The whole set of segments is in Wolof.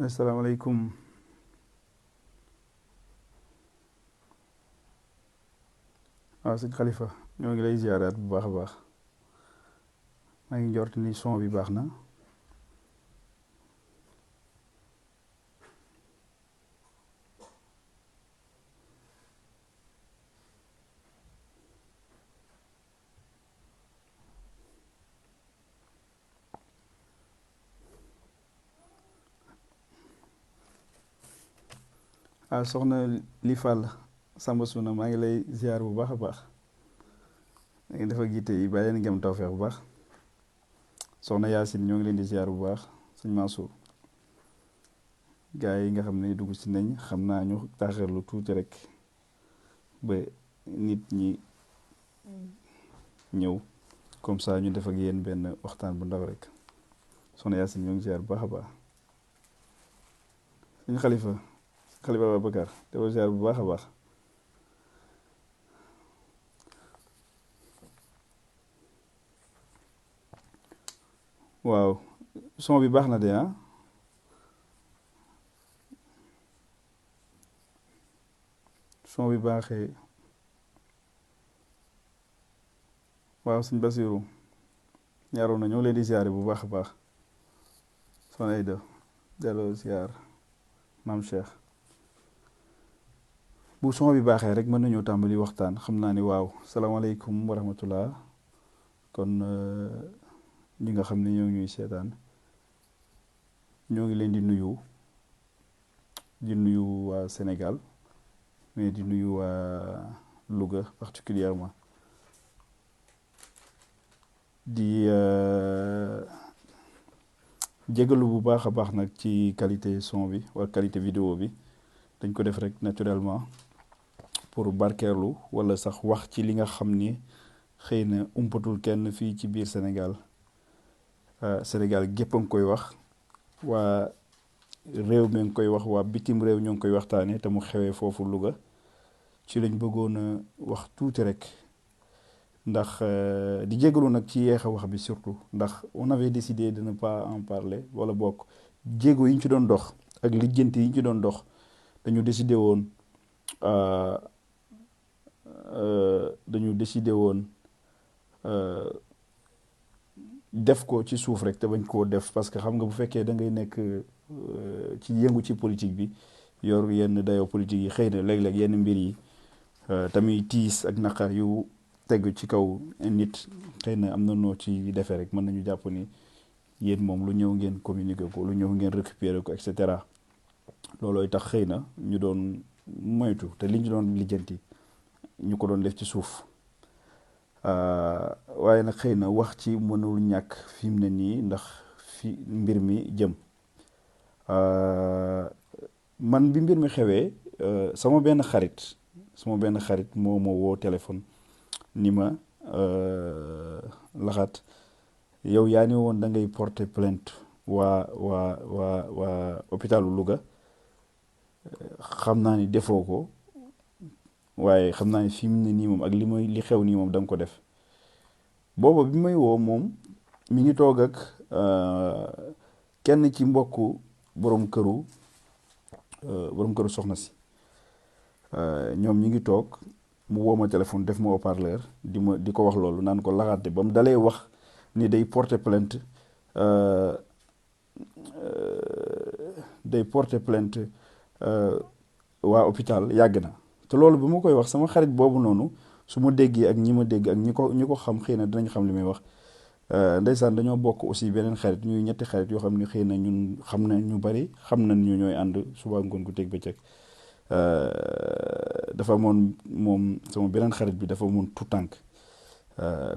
asalaamaaleykum. waaw sëñ Khalifa ñoo ngi lay ziaraat bu baax a baax. maa ngi njort ni son bi baax na. soxna li Fall Samba Suna maa ngi lay ziar bu baax a baax. da ngeen dafa giite yi bàyyi leen ngeen tawfeex bu baax. soxna Yacine ñoo ngi leen di ziar bu baax sëñ Mansour. gaa yi nga xam ne dugg si nañ xam naa ñu taaxirlu tuuti rek ba nit ñi ñëw comme ça ñu def ak yéen benn waxtaan bu ndaw rek. soxna Yacine ñoo ngi ziar bu baax a baax. sëñ Khalifa Khalifa Babacar dafa ziar bu baax a baax. waaw son bi baax na de ah. son bi baaxee. waaw sëñ Basiru ñaaroon na ñoo leen di ziare bu baax a baax. son Ayda delloo ziar maam Cheikh. bu son bi baaxee rek mën nañoo tàmbali waxtaan xam naa ni waaw salaamaaleykum wa rahmatullah. kon ñi nga xam ne ñoo ngi ñuy seetaan ñoo ngi leen di nuyu waa Sénégal mais di nuyu waa Louga particulièrement di jégalu bu baax a baax nag ci qualité son bi wala qualité vidéo bi. dañ ko def rek naturellement pour barkeerlu wala sax wax ci li nga xam ni xëy na umpatul kenn fii ci biir Sénégal. Sénégal gépp a ngi koy wax waa réew mi ngi koy wax waa bitim réew ñoo ngi koy waxtaanee te mu xewee foofu Louga ci lañ bëggoon a wax tuuti rek ndax di jégalu nag ci yeex a wax bi surtout ndax on avait décidé de ne pas en parler wala bokk jéego yi ñu ci doon dox ak lijjanti yi ñu ci doon dox dañu décidé woon def ko ci suuf rek te bañ koo def parce que xam nga bu fekkee da ngay nekk ci yëngu ci politique bi yor yenn dayoo politique yi xëy na léeg-léeg yenn mbir yi tamit tiis ak naqar yu tegu ci kaw nit xëy na am na noo ci defee rek mën nañu jàpp ni yéen moom lu ñëw ngeen communiquer ko lu ñëw ngeen récupérer ko et cetera. loolooy tax xëy na ñu doon moytu te li ñu doon lijjanti ñu ko doon def ci suuf. waaye nag xëy na wax ci mënul ñàkk fi mu ne nii ndax fi mbir mi jëm. man bi mbir mi xewee sama benn xarit moo ma woo téléphone ni ma laxaat yow yaa ni woon da ngay porter plainte waa hôpitalu Louga xam naa ni defoo ko waaye xam naa ni fi mu ne nii moom ak li xew nii moom da nga ko def. booba bi may woo moom mi ngi toog ak kenn ci mbokku borom këru soxna si. ñoom ñi ngi toog mu woo ma téléphone def ma haut-parleur di ko wax loolu naan ko laxaate ba mu dalee wax ni day porter plainte waa hôpital yàgg na te loolu bi ma koy wax sama xarit boobu noonu su ma déggee ak ñi ma dégg ak ñi ko xam xëy na dinañ xam li may wax. ndeysaan dañoo bokk aussi beneen xarit ñuy ñetti xarit yoo xam ne xëy na ñun xam na ñu bari xam nañ ñu ñooy ànd suba ngoon gu teg bëccëg. dafa amoon moom sama beneen xarit bi dafa amoon tout tànk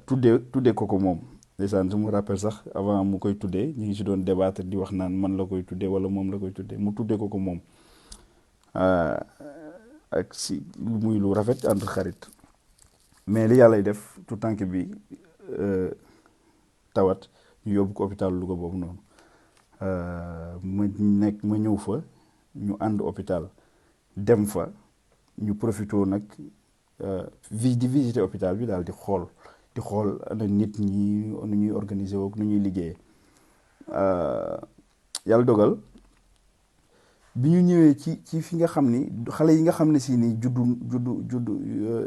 tuddee ko moom ndeysaan su ma rappel sax avant mu koy tuddee ñu ngi si doon débattre di wax naan man la koy tuddee wala moom la koy tuddee mu tuddee ko moom. ak si muy lu rafet entre xarit mais li yàllay def tout tànk bi tawat ñu yóbbu ko hôpital Louga boobu noonu. ma ñëw fa ñu ànd hôpital dem fa ñu profité nag di visiter hôpital bi daal di xool ana nit ñi nu ñuy organiser woog nu ñuy liggéeyee. yàlla dogal bi ñu ñëwee ci fi nga xam ni xale yi nga xam ne si ni juddu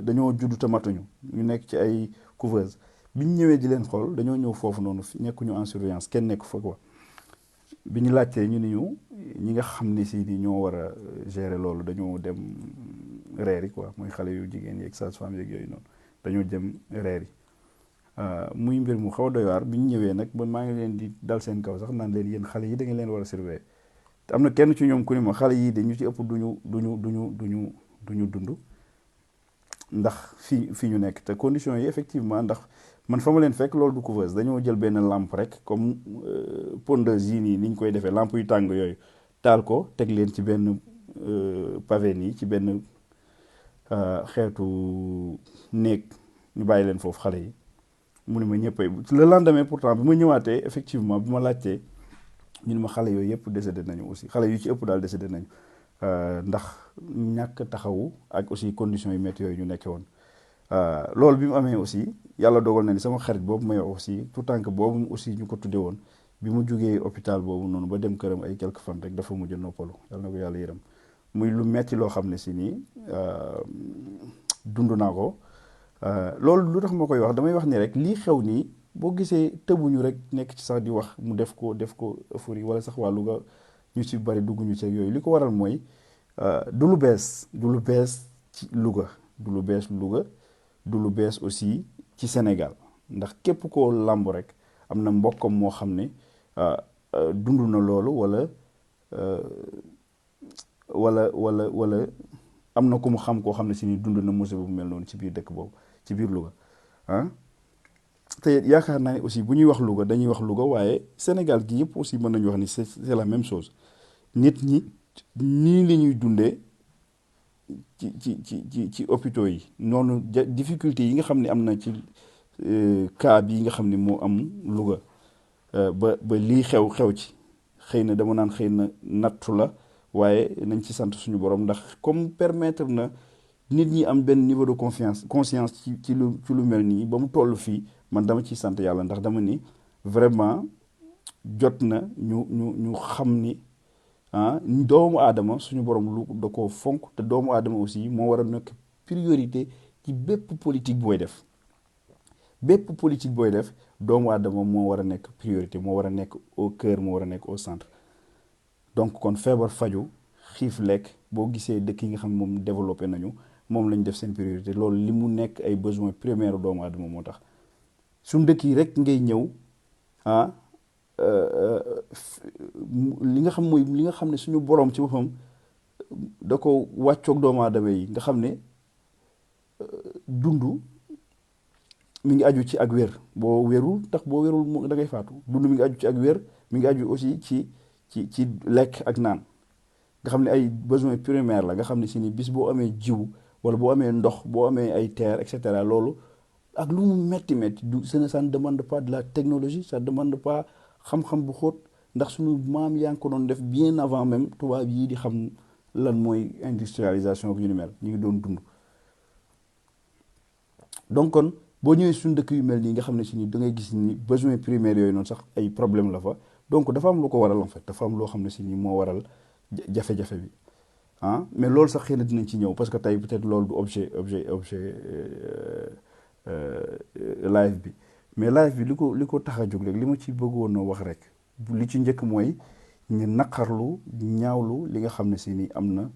dañoo juddu te matuñu ñu nekk ci ay couveuse bi ñu ñëwee di leen xool dañoo ñëw foofu noonu nekkuñu en surveillance kenn nekk fa quoi bi ñu laajtee ñu ni ñu ñi nga xam ne si ni ñoo war a gérer loolu dañoo dem reer yi quoi mooy xale yu jigéen yeeg sage-femme yeeg yooyu noonu dañoo dem reer yi muy mbir mu xaw a doy waar bi ñu ñëwee nag ba maa ngi leen di dal seen kaw sax naan leen yéen xale yi da ngeen leen war a surveiller te am na kenn ci ñoom ku ni ma xale yii de ñu ci ëpp duñu dund ndax fii ñu nekk te conditions yi effectivement ndax man fa ma leen fekk loolu du couveuse dañoo jël benn lampe rek comme pondeuse yii nii ni ñu koy defee lampe yu tàng yooyu taal ko teg leen ci benn pavé nii ci benn xeetu néeg ñu bàyyi leen foofu xale yi mu ne ma ñëppay le lendemain pourtant bi ma ñëwaatee effectivement bi ma laajtee ñu ne ma xale yooyu yëpp décédé nañu aussi xale yu ci ëpp daal décédé nañu ndax ñàkk taxawu ak aussi conditions yu métti yooyu ñu nekkee woon loolu bi mu amee aussi yàlla dogal na ni sama xarit boobu may wax aussi tout temps que boobu aussi ñu ko tuddee woon bi mu jugee hôpital boobu noonu ba dem këram ay quelques fan rek dafa mujj noppalu yàlla na ko yàlla yërëm muy lu metti loo xam ne si nii dund naa ko loolu lu tax ma koy wax damay wax ni rek lii xew nii boo gisee tëbuñu rek nekk ci sax di wax mu def ko euphorie wala sax waa Louga ñu ci bari dugguñu ci yooyu li ko waral mooy du lu bees ci Louga du lu bees Louga du lu bees aussi ci Sénégal ndax képp koo làmb rek am na mbokkam moo xam ne dund na loolu wala am na ku mu xam koo xam ne si ni dund na musiba bu mel noonu ci biir dëkk boobu ci biir Louga te yaakaar naa ne aussi bu ñuy wax Louga dañuy wax Louga waaye Sénégal gi yëpp aussi mën nañu wax ni c'est la même chose nit ñi nii la ñuy dundee ci hôpitaux yi noonu difficulté yi nga xam ne am na ci cas bi nga xam ne moo am Louga ba lii xew ci xëy na dama naan xëy na nattu la waaye nañ ci sant suñu borom ndax comme permettre na nit ñi am benn niveau de conscience ci lu mel nii ba mu toll fii man dama ciy sant yàlla ndax dama ni vraiment jot na ñu xam ni doomu aadama suñu borom lu da koo fonk te doomu aadama aussi moo war a nekk priorité ci bépp politique booy def doomu aadama moo war a nekk priorité moo war a nekk au cœur moo war a nekk au centre donc kon feebar faju xiif lekk boo gisee dëkk yi nga xam ne moom développé nañu moom lañ def seen priorité loolu li mu nekk ay besoin primaire doomu aadama moo tax suñ dëkk yi rek ngay ñëw li nga xam ne suñu borom ci boppam da ko wàccoog doomu aadama yi nga xam ne dund mi ngi aju ci ak wér boo wérul tax boo wérul da ngay faatu dund mi ngi aju ci ak wér mi ngi aju aussi ci lekk ak naan nga xam ne ay besoin primaire la nga xam ne si ni bis boo amee jiw wala boo amee ndox boo amee ay terre et cetera loolu ak lu mu metti ça ne demande pas de la technologie ça demande pas xam-xam bu xóot ndax suñu maam yaa ngi ko doon def bien avant même tubaab yii di xam lan mooy industrialisation ak yu ni mel ñu ngi doon dund donc kon boo ñëwee suñu dëkk yu mel nii nga xam ne si ni da ngay gis ni besoin primaire yooyu noonu sax ay problème la fa donc dafa am lu ko waral en fait dafa am loo xam ne si ni moo waral jafe-jafe bi mais loolu sax xëy na dinañ ci ñëw parce que tey peut-être loolu du objet live bi mais live bi li ko tax a jóg rek li ma ci bëggoon a wax rek li ci njëkk mooy ñu naqarlu ñaawlu li nga xam ne si ni am na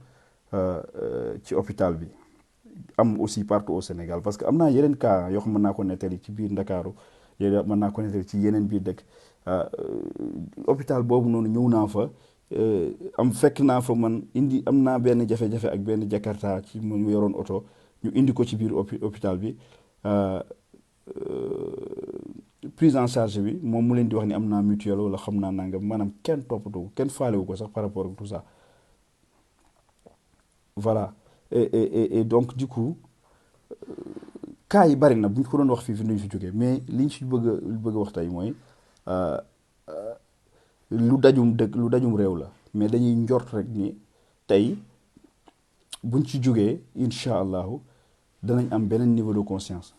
ci hôpital bi am aussi partout au Sénégal parce que am naa yeneen cas yoo xam mën naa ko nettali ci biir Ndakaaru mën naa ko nettali ci yeneen biir dëkk hôpital boobu noonu ñëw naa fa fekk naa fa man am naa benn jafe-jafe ak benn Jakarta ci mu yoroon oto ñu indi ko ci biir hôpital bi prise en charge bi moom mu leen di wax ni am naa mutuelle wala xam naa nangam maanaam kenn toppatoo kenn faalewu ko sax par rapport ak tout ça voilà et donc du coup cas yi bari na bu ñu ko doon wax fii duñu fi jógee mais liñ ci bëgg a wax tey mooy lu dajum réew la mais dañuy njort rek ni tey buñ ci jógee incha allahu danañ am beneen niveau de conscience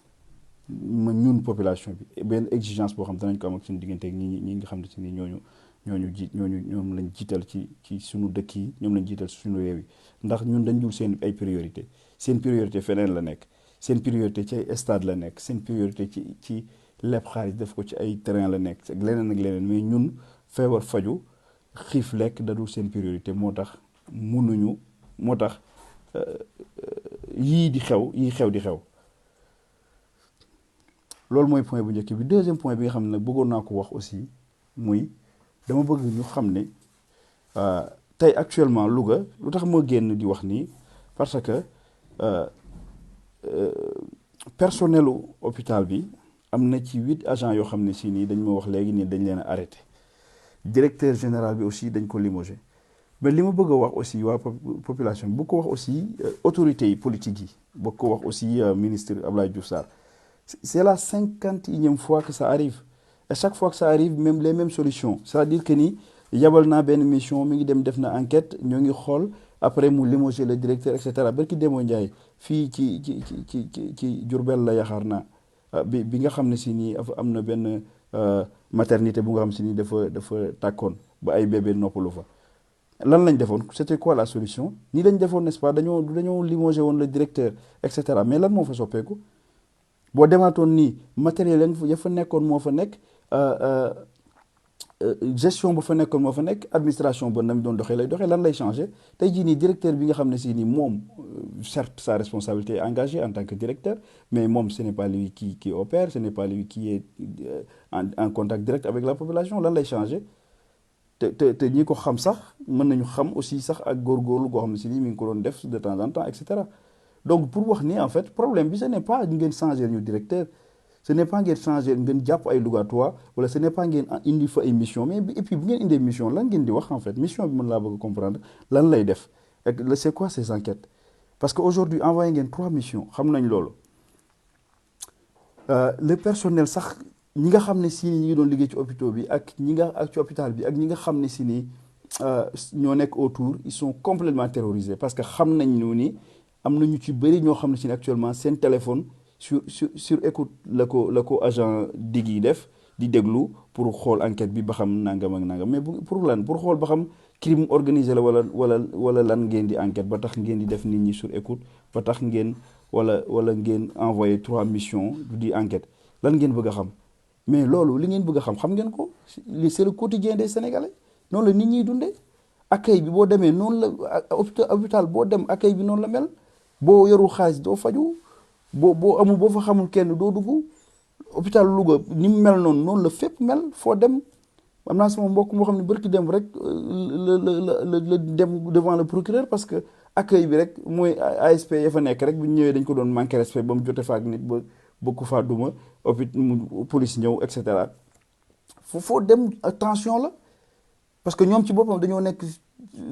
ñun population bi benn exigence boo xam danañ ko am ak suñu diggante ak ñi nga xam ne si ni ñooñu ñoom lañ jiital ci suñu dëkk yi, ñoom lañ jiital suñu réew yi, ndax ñun dañ dul seen ay priorité. Seen priorité feneen la nekk, seen priorité ci ay stade la nekk, seen priorité ci lepp xaalis def ko ci ay terrain la nekk ak leneen mais ñun feebar faju xiif lekk da dul seen priorité. moo tax yii di xew di xew. loolu mooy point bu njëkk bi. Deuxième point bi nga xam ne nag bëggoon naa ko wax aussi muy dama bëgg ñu xam ne tey actuellement Louga lu tax moo génn di wax nii parce que personnelu hôpital bi am na ci 8 agents yoo xam ne si nii dañ ma wax léegi nii dañ leen a arrêté. Directeur général bi aussi dañ ko limogé. mais li ma bëgg a wax aussi waa population bi bu ko wax aussi autorités yi politiques yi bu ko wax aussi ministre Abdoulaye Diouf Sarr. C'est la 51e fois que ça arrive. Et chaque fois que ça arrive, même les mêmes solutions. C'est-à-dire que ni yabal naa benn mission mi ngi dem def na enquête ñoo ngi xool après mu limoger le directeur et cetera barki Demba Ndiaye fii ci Diourbel la yaxaar naa bi nga xam ne si nii am na benn maternité bu nga xam si nii dafa tàkkoon ba ay bébé noppalu fa. lan lañ defoon c'était quoi la solution nii lañ defoon n'est-ce pas dañoo limoger woon le directeur et cetera mais lan moo fa soppeeku. boo demaatoon nii matériel ya fa nekkoon moo fa nekk gestion ba fa nekkoon moo fa nekk administration ba nam doon doxee lay doxee lan lay changé tey jii nii directeur bi nga xam ne si nii moom certes sa responsabilité est engagée en tant que directeur mais moom ce n'est pas lui qui opère, ce n'est pas lui qui est en contact direct avec la population. lan lay changé te ñi ko xam sax mën nañu xam aussi sax ak góorgóorlu goo xam ne si nii mi ngi ko doon def de temps en temps et cetera. Donc pour wax ni en fait problème bi ce n'est pas ngeen changer ñu directeur, ce n'est pas ngeen changer ngeen jàpp ay Lougatois wala ce n'est pas ngeen indi fa ay mission mais et puis bu ngeen indee mission lan ngeen di wax en fait mission bi mën laa bëgg comprendre lan lay def ak c'est quoi ces enquêtes. Parce que aujourd'hui envoyé ngeen 3 missions xam nañ loolu le personnel sax ñi nga xam ne si ñi ngi doon liggéey ci hôpital bi ak ñi nga ak ci hôpital bi ak ñi nga xam ne si ni ñoo nekk autour ils sont complètement terrorisés parce que xam nañ ni am na ñu ci bëri ñoo xam ne si actuellement seen téléphone sur écoute la ko agent dig yi def di déglu pour xool enquête bi ba xam nangam ak nangam mais pour lan pour xool ba xam crime organisé la wala lan ngeen di enquête ba tax ngeen di def nit ñi sur écoute ba tax ngeen wala ngeen envoyé 3 missions di enquête lan ngeen bëgg a xam. mais loolu li ngeen bëgg a xam ngeen ko c'est le quotidien des Sénégalais noonu la nit ñiy dundee accueil bi boo demee noonu la hôpital boo dem accueil bi noonu la mel. boo yorul xaalis doo faju boo fa xamul kenn doo dugg hôpital Louga ni mu mel noonu la fépp mel foo dem. am naa sama mbokk moo xam ne barki dem rek la dem devant le procureur parce que accueil bi rek mooy ASP ya fa nekk rek bu ñu ñëwee dañ ko doon manqué respect ba mu jote fa ak nit ba ko faa duma police ñëw et cetera foo dem tension la parce que ñoom ci boppam dañoo nekk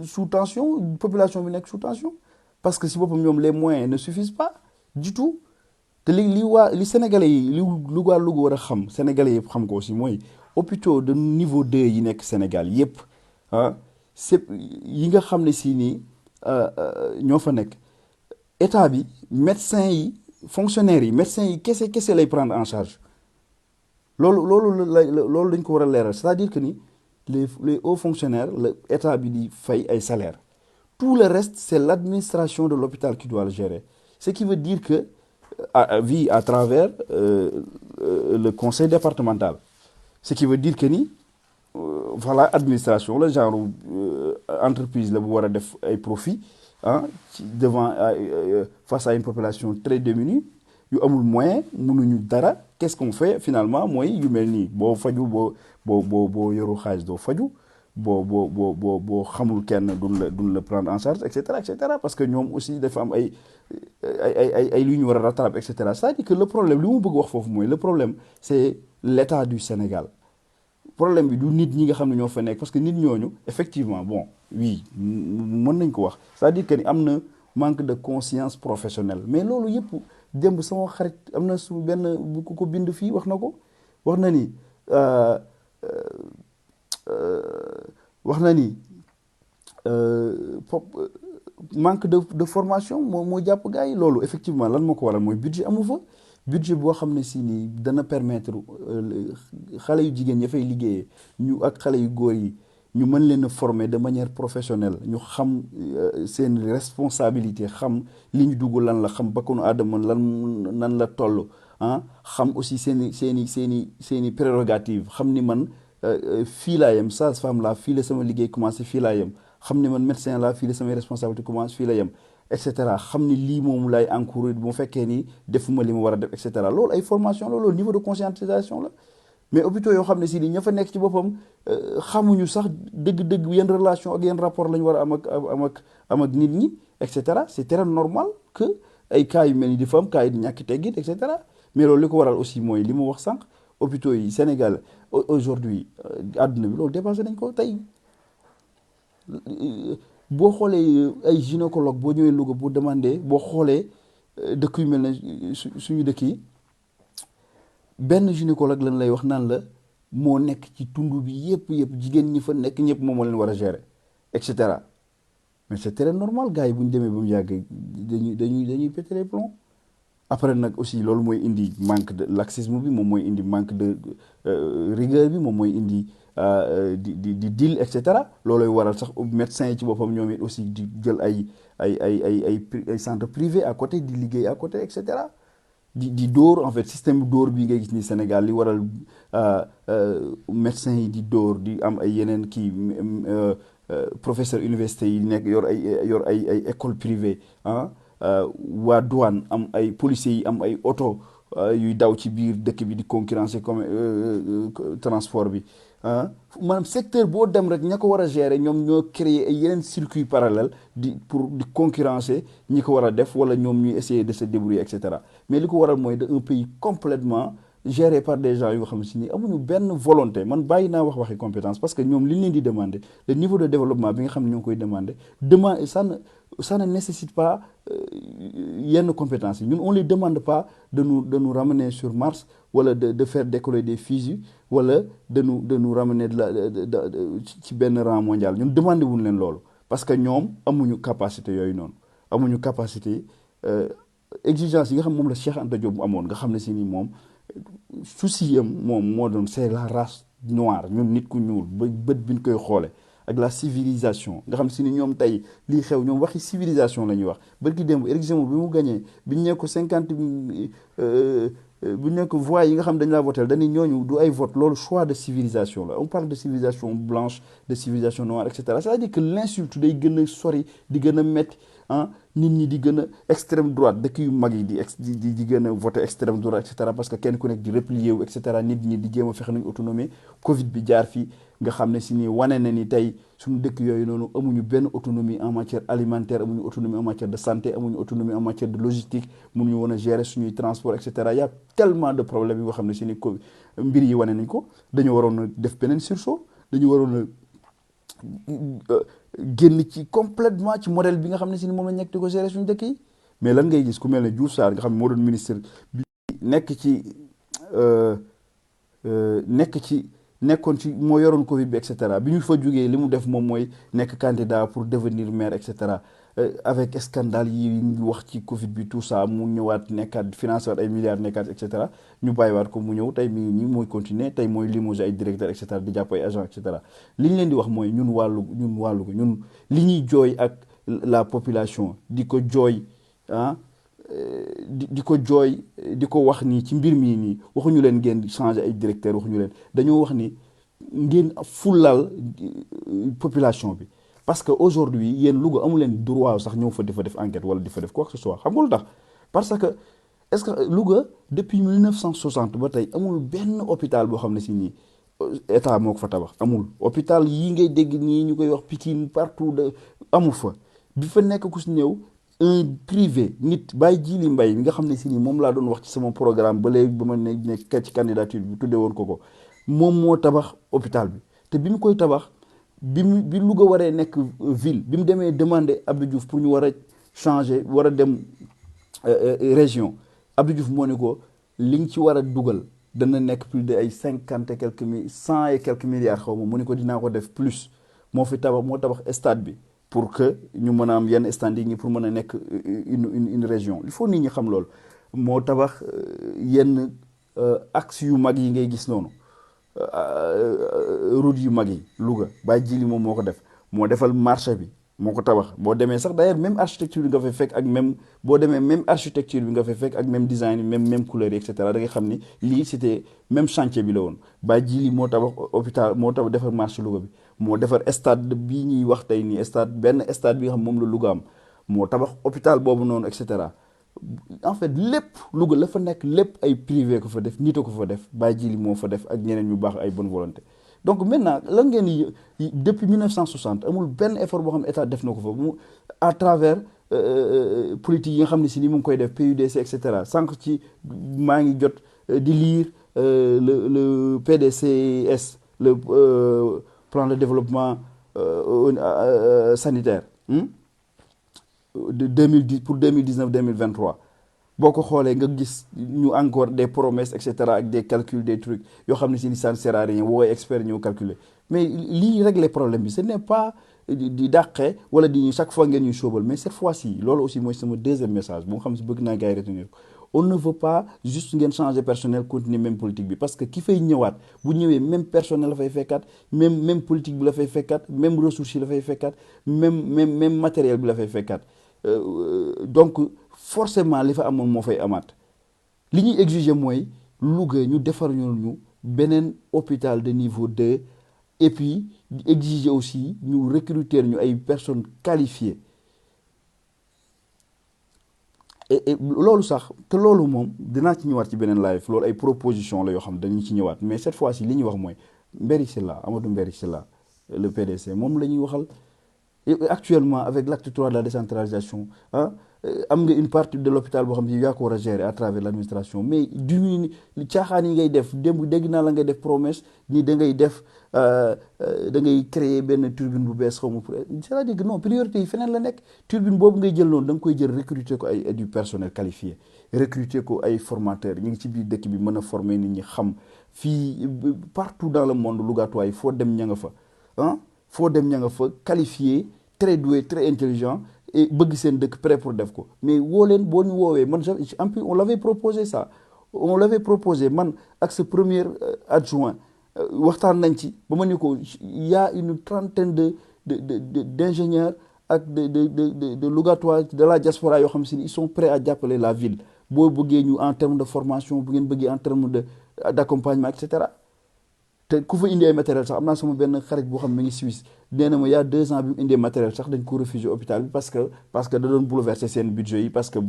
sous tension population bi nekk sous tension. Parce que si les moyens ne suffisent pas du tout te li Sénégalais yi li Louga war a xam Sénégalais yëpp xam ko aussi mooy hôpitaux de niveau 2 yi nekk Sénégal yëpp c'est yi nga xam ne si nii ñoo fa nekk état bi médecins yi fonctionnaires yi médecins yi kese lay prendre en charge loolu dañ ko war a leeral c'est-à-dire que ni les hauts fonctionnaires l'état bi di fay ay salaires. Tout le reste, c'est l'administration de l'hôpital qui doit le gérer. Ce qui veut dire que, à travers le conseil départemental. Ce qui veut dire que voilà, administration, le genre entreprise, le pouvoir de profit, face à une population très démunie, il y a moyen, dara. Qu'est-ce qu'on fait finalement? Moi, il y a ni bo faju bo yoru khaj do faju. boo xamul kenn duñ la prendre en charge et cetera parce que ñoom aussi dafa am ay lu ñu war a rattraper et cetera. C'est-à-dire que le problème li mu bëgg wax foofu mooy le problème c'est l'état du Sénégal. Problème bi du nit ñi nga xam ne ñoo fa nekk parce que nit ñooñu effectivement bon oui mën nañ ko wax c'est-à-dire que ni am na manque de conscience professionnelle mais loolu yëpp démb sama xarit am na su benn bu ko bind fii wax na ko wax na ni manque de formation moo jàpp gars yi loolu effectivement lan moo ko waral mooy budget amu fa budget boo xam ne si nii dana permettre xale yu jigéen ña fay liggéeyee ñu ak xale yu góor yi ñu mën leen a former de manière professionnelle ñu xam seen responsabilité xam li ñu dugg lan la xam bakkanu aadama nan la toll xam aussi seen i prérogative xam ni man fii laa yem sage-femme laa fii la sama liggéey commencé fii laa yem xam ni man médecin laa fii la samay responsabilité commencé fii la yem et cetera xam ni lii moom laay encourir bu fekkee ni defuma li ma war a def et cetera loolu ay formation la loolu niveau de conscientisation la mais hôpitaux yoo xam ne si ni ña fa nekk ci boppam xamuñu sax dëgg-dëgg yenn relation ak yenn rapport la ñu war a am ak nit ñi et cetera c'est très normal que ay cas yu mel ni di fa am cas yi di ñàkk teggin et cetera mais loolu li ko waral aussi mooy li mu wax sànq hôpitaux yi Sénégal aujourd'hui àdduna bi loolu dépassé nañ ko tey boo xoolee ay gynécologue boo ñëwee Louga boo demandé boo xoolee dëkk yu mel ne suñu dëkk yi benn gynécologue lañ lay wax naan la moo nekk ci tund bi yëpp jigéen ñi fa nekk ñëpp moom moo leen war a gérer et cetera mais c'est très normal gars yi bu ñu demee ba mu yàgg dañuy péter les plombs après nag aussi loolu mooy indi manque de laxisme bi moom mooy indi manque de rigueur bi moom mooy indi di deal et cetera looloy waral sax médecins yi ci boppam ñoom it aussi di jël ay centre privé à côté di liggéey à côté et cetera di dóor en fait système dóor bi ngay gis ni Sénégal li waral médecins yi di dóor di am ay yeneen kii professeur université yi nekk yor ay école privée waa douane am ay policiers yi am ay oto yuy daw ci biir dëkk bi di concurrencer comme transport bi maanaam secteur boo dem rek ña ko war a gérer ñoom ñoo créer ay yeneen circuit parallèle pour di concurrencer ñi ko war a def wala ñoom ñuy essayer de se débrouiller et cetera mais li ko waral mooy de un pays complètement géré par des gens yoo xam si ni amuñu benn volonté man bàyyi naa waxi compétence parce que ñoom li ñu leen di demander le niveau de développement bi nga xam ne ñoo ngi koy demander ça ne nécessite pas yenn compétences yi ñun on les demande pas de nous ramener sur Mars wala de faire décoller des fusils wala de nous ramener ci benn rang mondial ñun demandé wuñ leen loolu parce que ñoom amuñu capacité yooyu noonu amuñu capacité exigence yi nga xam moom la Cheikh Anta Diop amoon nga xam ne si ni moom souci am moom moo doon c'est la race noire ñun nit ku ñuul ba bët bi ñu koy xoole ak la civilisation nga xam si ni ñoom tey lii xew ñoom waxi civilisation la ñuy wax bërki démb élection bi mu gagné bi ñu nekk ko 50 bu ñu nekk voix yi nga xam dañ laa voté dañuy ñooñu du ay vote loolu choix de civilisation la on parle de civilisation blanche de civilisation noire et cetera c'est-à-dire que l'insulte day gën a sori di gën a métti nit ñi di gën a extrême droite dëkk yu mag yi di gën a voté extrême droite et cetera parce que kenn ku nekk di replier wu et cetera nit ñi di jéem a fexe nañ autonomie Covid bi jaar fii nga xam ne si ni wane na ni tey suñu dëkk yooyu noonu amuñu benn autonomie en matière alimentaire amuñu autonomie en matière de santé amuñu autonomie en matière de logistique mënuñu woon a gérer suñuy transport et cetera y a tellement de problèmes yi nga xam ne si ni ko mbir yi wane nañ ko dañu waroon a def beneen sursaut dañu waroon a génn ci complètement ci modèle bi nga xam ne si ni moom la nekk di ko gérer suñu dëkk yi mais lan ngay gis ku mel ne Diouf Sarr nga xam ne moo doon ministre bi nekkoon ci moo yoroon Covid bi et cetera bi ñu fa jógee li mu def moom mooy nekk candidat pour devenir maire et cetera avec scandale yi ñu wax ci Covid bi tout ça mu ñëwaat nekkaat financé waat ay milliards nekkaat et cetera ñu bàyyiwaat ko mu ñëw tey mi ngi nii mooy continuer tey mooy limoger ay directeur et cetera di jàpp ay agent et cetera li ñu leen di wax mooy ñun wàllu ko ñun li ñuy jooy ak la population di ko jooy di ko jooy di ko wax nii ci mbir mii nii waxuñu leen ngeen changer ay directeur waxuñu leen dañoo wax ni ngeen fulal population bi parce que aujourd'hui yéen Louga amu leen droit sax ñëw fa di fa def enquête wala di fa def quoi que ce soit xam nga lu tax parce que est-ce que Louga depuis 1960 ba tey amul benn hôpital boo xam ne si nii état moo ko fa tabax amul hôpital yi ngay dégg nii ñu koy wax Pikine partout amul fa bi fa nekk ku si ñëw un privé nit Baye Djili Mbaye mi nga xam ne si nii moom laa doon wax ci sama programme ba léegi ba ma nekk ci candidature bi tuddee woon ko moom moo tabax hôpital bi te bi mu koy tabax bi Louga waree nekk ville bi mu demee demander Abdou Diouf pour ñu war a changer war a dem région Abdou Diouf moo ne ko li nga ci war a dugal dana nekk plus de ay 50 et quelques 100 et quelques milliards xaw ma mu ne ko dinaa ko def plus moo tabax stade bi pour que ñu mën a am yenn standing yi pour mën a nekk une région il faut nit ñi xam loolu moo tabax yenn axe yu mag yi ngay gis noonu route yu mag yi Louga Baye Djili moom moo ko def moo defal marché bi moo ko tabax boo demee sax d'ailleurs même architecture bi nga fay fekk ak même boo demee même architecture bi nga fay fekk ak même design bi même couleur yi et cetera da nga xam ni lii c'était même chantier bi la woon Baye Djili moo tabax hôpital moo tabax defar marché Louga bi moo defar stade bii ñuy wax tey nii stade benn stade bi nga xam moom la Louga am moo tabax hôpital boobu noonu et cetera en fait lépp Louga la fa nekk lépp ay privé ko fa def nit a ko fa def Baye Djili moo fa def ak ñeneen ñu baax ay bonne volonté donc maintenant lan ngeen depuis 1960 amul benn effort boo xam ne état def na ko fa mu à travers politique yi nga xam ne si ni mu ngi koy def PUDC et cetera sànq ci maa ngi jot di lire le PDCS le plan de développement sanitaire de 2010 pour 2019 2023 boo ko xoolee nga gis ñu encore des promesses et cetera ak des calculs des trucs yoo xam ne si ni ça ne sert à rien wooy expert ñëw calculer mais lii régler problème bi ce n'est pas di dàqee wala di chaque fois ngeen ñuy sóobal mais cette fois-ci loolu aussi mooy sama deuxième message bu nga xam si bëgg naa gars yi retenir ko on ne veut pas juste ngeen changer personnel continuer même politique bi parce que ki fay ñëwaat bu ñëwee même personnel la fay fekkaat même politique bi la fay fekkaat même ressources yi la fay fekkaat même matériel bi la fay fekkaat donc forcément li fa amoon moo fay amaat li ñuy exiger mooy Louga ñu defar ñu beneen hôpital de niveau 2 et puis exiger aussi ñu recruter ñu ay personnes qualifiées et loolu sax te loolu moom dinaa ci ñëwaat ci beneen live loolu ay proposition la yoo xam dañu ci ñëwaat mais cette fois-ci li ñuy wax mooy Mbéri Sylla Amadou Mbéri Sylla le PDC moom la ñuy waxal et actuellement avec l'acte 3 de la décentralisation am nga une partie de l'hôpital boo xam ne yaa ko war a gérer à travers l'administration mais du ñu caaxaan yi ngay def démb dégg naa la ngay def promesse ni da ngay def da ngay créer benn turbine bu bees xaw ma c'est-à-dire que non priorité yi feneen la nekk turbine boobu ngay jël noonu da nga koy jël recruter ko ay du personnel qualifié recruter ko ay formateurs ñu ngi ci biir dëkk bi mën a former nit ñi xam fii partout dans le monde Lougatois yi foo dem ña nga fa foo dem ña nga fa qualifié très doué très intelligent et bëgg seen dëkk prêt pour def ko mais woo leen boo ñu woowee man en plus on l'avait proposé ça on l'avait proposé man ak sa premier adjoint waxtaan nañ ci ba ma ni ko y a une trentaine d'ingénieurs ak de Lougatois de la diaspora yoo xam si ils sont prêts à jàppale la ville boo bëggee ñu en termes de formation bu ngeen bëggee en termes d'accompagnement et cetera te ku fa indi ay matériel sax am naa sama benn xarit boo xam ne ngi Suisse nee na ma y a 2 ans bi mu indee matériel sax dañ ko refusé hôpital bi parce que da doon bouleverser seen budget yi parce que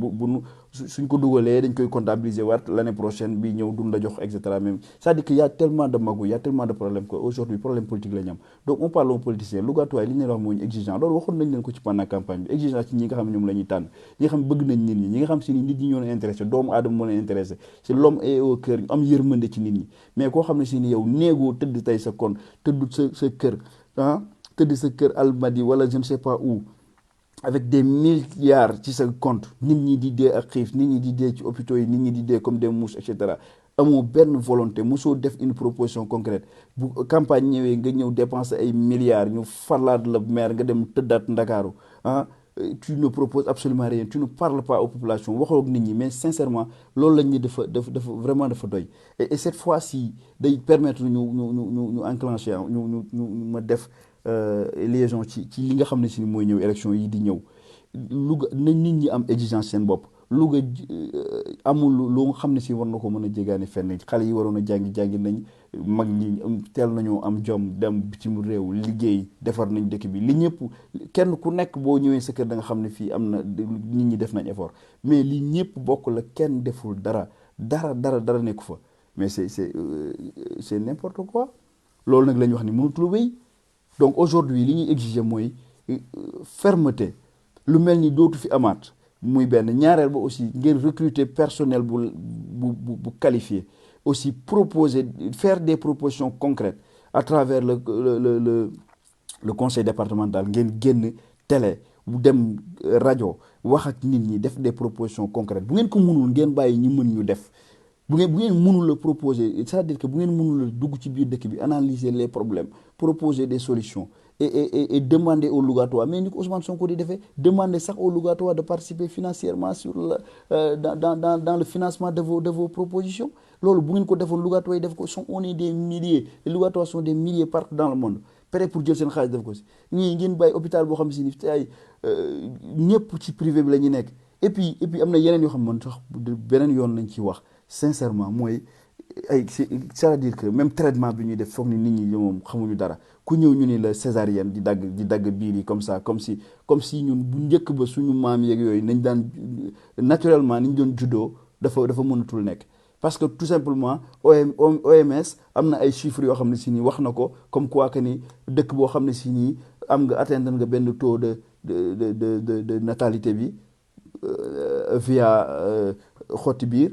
suñ ko dugalee dañ koy comptabiliser waat l'année prochaine bi ñëw duñ la jox et cetera même c'est-à-dire que y a tellement de magouilles y a tellement de problèmes que aujourd'hui problème politique la ñu am donc on parle aux politiciens Lougatois li ñu leen wax mooy exigeant loolu waxoon nañ leen ko ci pendant campagne bi exigeant ci ñi nga xam ne ñoom la ñuy tànn ñi nga xam bëgg nañ nit ñi nga xam si ni nit ñi ñoo leen intéressé doomu aadama moo leen intéressé c'est l'homme est au cœur am yërmande ci nit ñi mais koo xam ne si ni yow néegoo tëdd tey sa kon tëdd sa kër tëdd sa kër Almadi wala je ne sais pas où avec des milliards ci sa compte nit ñi di dee ak xiif nit ñi di dee ci hôpitaux yi nit ñi di dee comme des mouches et cetera amoo benn volonté mosoo def une proposition concrète bu campagne ñëwee nga ñëw dépenser ay milliards ñu farlaat la maire nga dem tëddaat Ndakaaru tu ne proposes absolument rien tu ne parles pas aux populations waxoo ak nit ñi mais sincèrement loolu lañ ni dafa vraiment dafa doy et cette fois-ci day permettre ñu enclencher ñu ma def liaison ci li nga xam ne si ni mooy ñëw élection yi di ñëw Louga na nit ñi am exigence seen bopp Louga amul lu nga xam ne si war na ko mën a jégaani fenn xale yi waroon a jàngi nañ mag ñi teel nañoo am jom dem bitim réew liggéey defar nañ dëkk bi li ñëpp kenn ku nekk boo ñëwee sa kër da nga xam ne fii am na nit ñi def nañ effort mais li ñëpp bokk la kenn deful dara nekku fa mais c'est n'importe quoi loolu nag la ñu wax ni mënutul wéy donc aujourd'hui li ñuy exiger mooy fermeté lu mel ni dootu fi amaat muy benn ñaareel ba aussi ngeen recruter personnel bu qualifié aussi proposer faire des propositions concrètes à travers le conseil départemental ngeen génn télé bu dem rajo wax ak nit ñi def des propositions concrètes bu ngeen ko mënul ngeen bàyyi ñi mën ñu def bu ngeen mënul la proposer c'est-à-dire que bu ngeen mënul la dugg ci biir dëkk bi analyser les problèmes proposer des solutions et demander aux Lougatois mais ni ko Ousmane Sonko di defee demander sax aux Lougatois de participer financièrement sur dans le financement de vos propositions loolu bu ngeen ko defoon Lougatois yi def ko on est des milliers les Lougatois sont des milliers partout dans le monde prêt pour jël seen xaalis def ko si ñii ngeen bàyyi hôpital boo xam si ni te ay ñëpp ci privé bi la ñuy nekk et puis am na yeneen yoo xam ne man sax beneen yoon lañ ci wax sincèrement mooy ay c'est-à-dire que même traitement bi ñuy def foog ni nit ñi moom xamuñu dara ku ñëw ñu ni la césarienne di dagg biir yi comme ça comme si ñun bu njëkk ba suñu maam yeeg yooyu nañ daan naturellement ni ñu doon juddoo dafa mënatul nekk parce que tout simplement OMS am na ay chiffres yoo xam ne si nii wax na ko comme quoi que ni dëkk boo xam ne si nii am nga atteindre nga benn taux de natalité bi via xotti biir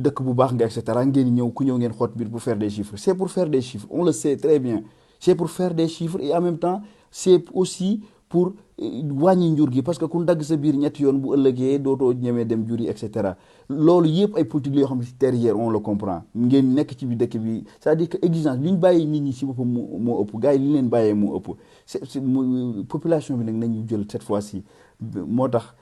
dëkk bu baax nga et cetera ngeen ñëw ku ñëw ngeen xoot biir pour faire des chiffres c'est pour faire des chiffres on le sait très bien c'est pour faire des chiffres et en même temps c'est aussi pour wàññi njur gi parce que ku dagg sa biir ñetti yoon bu ëllëgee dootoo ñemee dem juri et cetera loolu yëpp ay politique la yoo xam ne si derrière on le comprend ngeen nekk ci biir dëkk bi c'est-à-dire que exigence li ñu bàyyi nit ñi si boppam moo ëpp gars yi li ñu leen bàyyee moo ëpp population bi nag nañu jël cette fois-ci moo tax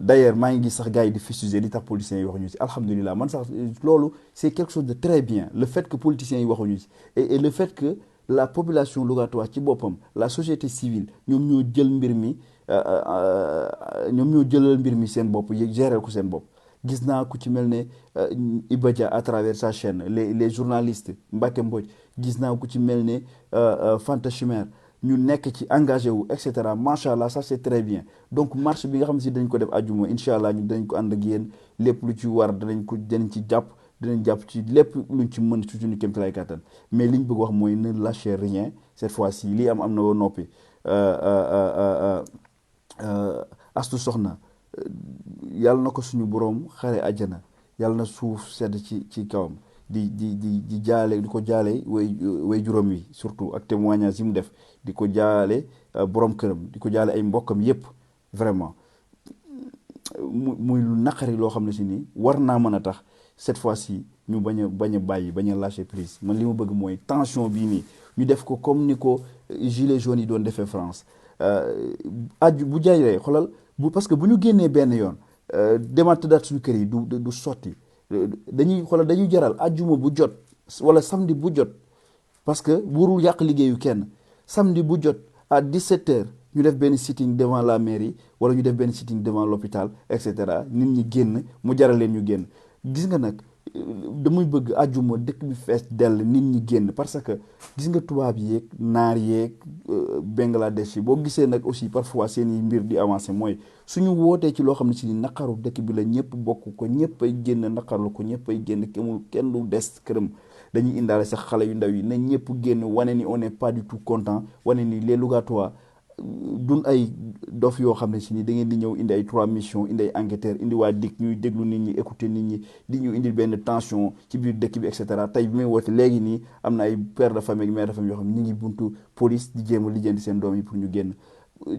d'ailleurs maa ngi gis sax gars yi di fustiger li tax politiciens yi waxuñu si alhamdulilah man sax loolu c'est quelque chose de très bien le fait que politiciens yi waxuñu si et le fait que la population lougatoise ci boppam la société civile ñoom ñoo jël mbir mi ñoom ñoo jëlal mbir mi seen bopp yéeg gérer ko seen bopp gis naa ku ci mel ne Iba Dia à travers sa chaîne les journalistes Mbacké Mbodj gis naa ku ci mel ne Fanta Chimère ñu nekk ci engagé wu et cetera macha allah ça c'est très bien donc marche bi nga xam ne si dañ ko def àjjuma incha allah ñu dañ ko ànd ak yéen lépp lu ci war danañ ci jàpp ci lépp luñ ci mën ci suñu kéemtalaay kàttan mais liñ bëgg wax mooy ne lâcher rien cette fois-ci lii am na ba noppi astu soxna yàlla na ko suñu boroom xare àjjana yàlla na suuf sedd ci kawam di jaale di ko jaale way juróom yi surtout ak témoignage yi mu def di ko jaale borom këram di ko jaale ay mbokkam yépp vraiment muy lu naqari loo xam ne si nii war naa mën a tax cette fois-ci ñu bañ a bàyyi bañ a lâcher prise man li ma bëgg mooy tension bii nii ñu def ko comme ni ko gilets jaunes yi doon defee France bu jaayee xoolal parce que bu ñu génnee benn yoon demaat tëddaat suñu kër yi du sotti dañuy jaral ajjuma bu jot wala samedi bu jot parce que warul yàq liggéeyu kenn samedi bu jot à 17h ñu def benn sitting devant la mairie wala ñu def benn sitting devant l'hôpital et cetera nit ñi génn mu jaral leen ñu génn gis nga nag damay bëgg ajjuma dëkk bi fees dell nit ñi génn parce que gis nga tubaab yeeg naar yeeg Bangladesh yi boo gisee nag aussi parfois seen i mbir di avancer mooy suñu wootee ci loo xam ne si ni naqaru dëkk bi la ñëpp bokk ko ñëpp ay génn naqarlu ko ñëpp ay génn kenn du des këram dañuy indaale sax xale yu ndaw yi nañ ñëpp génn wane ni on n'est pas du tout content wane ni les Lougatois dun ay dof yoo xam ne si ni da ngeen di ñëw indi ay 3 missions indi ay enquêteurs indi waa DIC ñuy déglu nit ñi écouter nit ñi di ñu indil benn tension ci biir dëkk bi et cetera tey bi may woote léegi nii am na ay père de famille mère de famille yoo xam ne ñu ngi buntu police di jéem a lijjanti seen doom yi pour ñu génn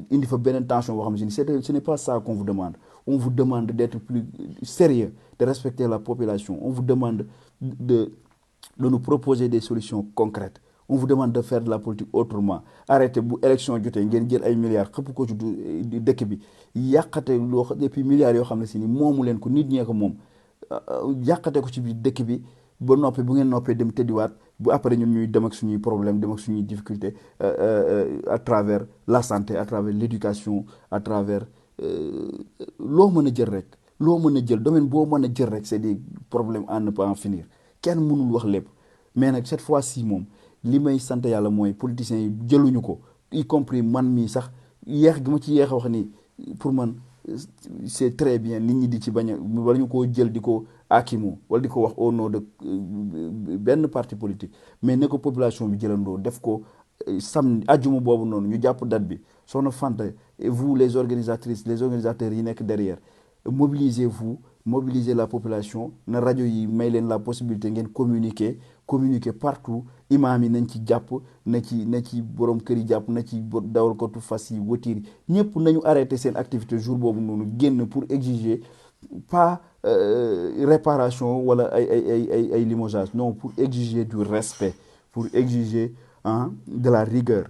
indi fa beneen tension boo xam ne si ni ce n'est pas ça qu'on vous demande on vous demande d'être plus sérieux de respecter la population on vous demande de nous proposer des solutions concrètes on vous demande de faire de la politique autrement arrêtez bu élection jotee ngeen jël ay milliards xëpp ko ci dëkk bi yàqate loo xam et puis milliards yoo xam ne si ni moomu leen ko nit ñee ko moom yàqate ko ci biir dëkk bi ba noppi bu ngeen noppee dem tëddiwaat bu après ñun ñuy dem ak suñuy problème dem ak suñuy difficulté à travers la santé à travers l'éducation à travers loo mën a jël rek loo mën a jël domaine boo mën a jël rek c'est des problèmes à ne pas en finir kenn mënul wax lépp mais nag cette fois-ci moom li may sant yàlla mooy politiciens yi jëluñu ko y compris man mii sax yeex gi ma ci yeex a wax ni pour man c'est très bien nit ñi di ci bañ a wala ñu koo jël di ko akimu wala di ko wax au nom de benn parti politique mais ne ko population bi jëlandoo def ko samedi ajjuma boobu noonu ñu jàpp date bi Soxna Fanta et vous les organisatrices les organisateurs yi nekk derrière mobilisez-vous mobiliser la population na rajo yi may leen la possibilité ngeen communiquer partout imaam yi nañ ci jàpp na ci borom kër yi jàpp na ci dawalkatu fas yi watiir yi ñëpp nañu arrêté seen activité jour boobu noonu génn pour exiger pas réparation wala ay limogeage non pour exiger du respect pour exiger de la rigueur,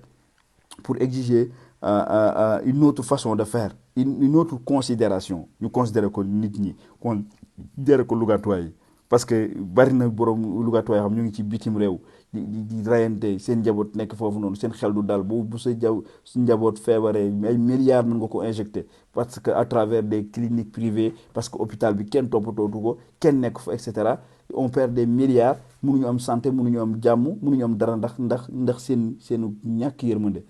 pour exiger une autre façon de faire, une autre considération. Ñu considérer ko nit ñi considérer ko lugatuwaay yi parce que bari na borom lugatuwaay xam ñu ngi ci bitim réew di rayante seen njaboot nekk foofu noonu seen xel du dal bu sa njaboot feebaree ay milliards mën nga ko injecté parce que à travers des cliniques privées parce que hôpital bi kenn toppatootu ko kenn nekk fa et cetera on perd des milliards mënuñu am santé mënuñu am jàmm mënuñu am dara ndax seen ñàkk yërmande.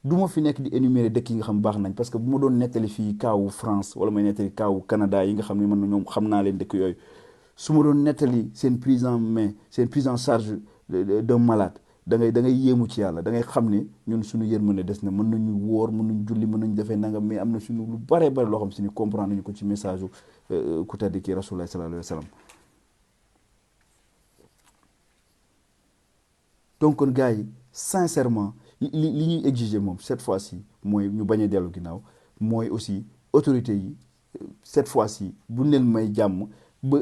du ma fi nekk di énumérer dëkk yi nga xam baax nañ parce que bu ma doon nettali fii kaawu France wala may nettali kaawu Canada yi nga xam ne man ñoom xam naa leen dëkk yooyu su ma doon nettali seen prise en main seen prise en charge d'un malade da ngay yéemu ci yàlla da ngay xam ne ñun suñu yërmande des na mën nañu wóor mën nañu julli mën nañu defee nangam mais am na suñu lu bare loo xam si ni comprendre nañu ko ci message ku tedd ki Rasulullah sallallahu alayhi wa sallam. donc kon gars yi sincèrement li ñuy exiger moom cette fois-ci mooy ñu bañ a dellu ginnaaw mooy aussi autorité yi cette fois-ci bu leen may jàmm ba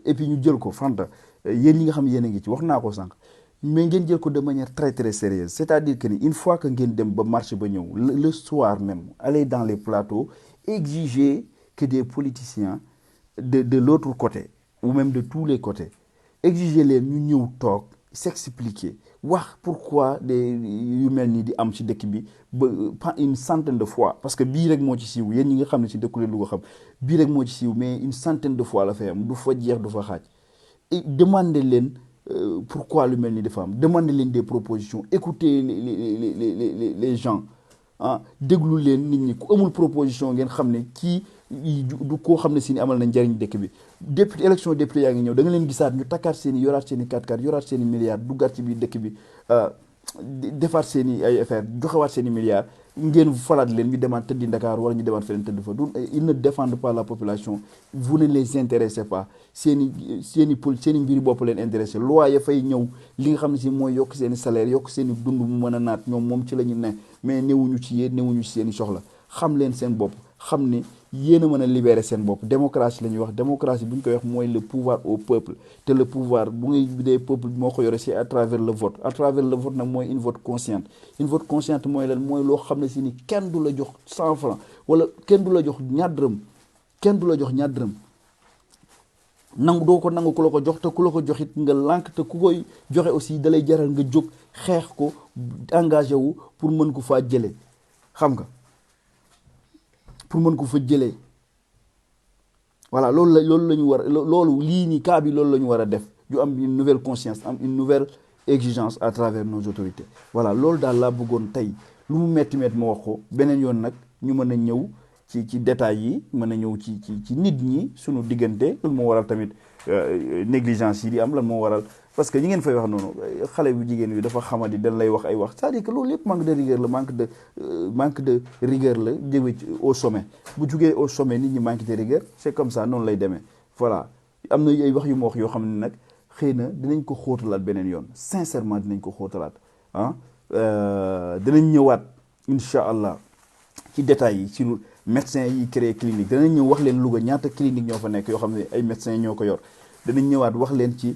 et puis ñu jël ko Fanta yéen ñi nga xam yéen a ngi ci wax naa ko sànq mais ngeen jël ko de manière très très sérieuse c'est-à-dire que ni une fois que ngeen dem ba marché ba ñëw le soir même aller dans les plateaux exiger que des politiciens de l'autre côté ou même de tous les côtés exiger leen ñu ñëw toog s'expliquer wax pourquoi yu mel nii di am ci dëkk bi ba une centaine de fois parce que bii rek moo ci siiw yéen ñi nga xam ne ci dëkku leen lu ko xam bii rek moo ci siiw mais une centaine de fois la fay am du fa jeex du fa xaaj et demander leen pourquoi lu mel ni dafa am demander leen des propositions écouter les gens déglu leen nit ñi ku amul proposition ngeen xam ne kii du koo xam ne si ni amal na njariñ dëkk bi député élection député yaa ngi ñëw da nga leen gisaat ñu takkaat seen i yoraat seen i 4x4 yoraat seen i milliards duggaat ci biir dëkk bi defaat seen i ay affaire joxewaat seen i milliards ngeen falaat leen ñu demaat tëddi Dakar wala ñu demaat feneen tëdd fa du ils ne défendent pas la population vous ne les intéressez pas seen i mbiri bopp leen intéressé loi ya fay ñëw li nga xam ne si mooy yokk seen i salaire yokk seen i dund mu mën a naat ñoom moom ci la ñu ne mais newuñu ci yéen newuñu ci seen i soxla xam leen seen bopp xam ne yéen a mën a libérer seen bopp démocratie la ñuy wax démocratie bu ñu koy wax mooy le pouvoir au peuple te le pouvoir bu ngay dee peuple moo ko yore c'est à travers le vote nag mooy une vote consciente mooy lan mooy loo xam ne si ni kenn du la jox 100 francs wala kenn du la jox ñaar dërëm nangu doo ko nangu ku la ko jox te ku la ko jox it nga lànk te ku koy joxe aussi dalay jaral nga jóg xeex ko engagé wu pour mën ko faa jëlee xam nga pour mën ko fa jëlee voilà loolu la ñu war loolu lii nii cas bi loolu la ñu war a def ñu am une nouvelle conscience am une nouvelle exigence à travers nos autorités voilà loolu daal laa bëggoon tey lu mu metti ma wax ko beneen yoon nag ñu mën a ñëw ci détails yi mën a ñëw ci nit ñi suñu diggante lan moo waral tamit négligence yi di am lan moo waral parce que ñi ngeen fay wax noonu xale bu jigéen bi dafa xamadi dañ lay wax ay wax c'est-à-dire que loolu lépp manque de rigueur la manque de rigueur la jóge au sommet bu jugee au sommet nit ñi manque de rigueur c'est comme ça noonu lay demee voilà am na ay wax yu ma wax yoo xam ne nag xëy na dinañ ko xóotalaat beneen yoon sincèrement dinañ ko xóotalaat dinañ ñëwaat incha allah ci détails yi ci médecins yi créé clinique danañ ñëw wax leen Louga ñaata clinique ñoo fa nekk yoo xam ne ay médecins ñoo ko yor danañ ñëwaat wax leen ci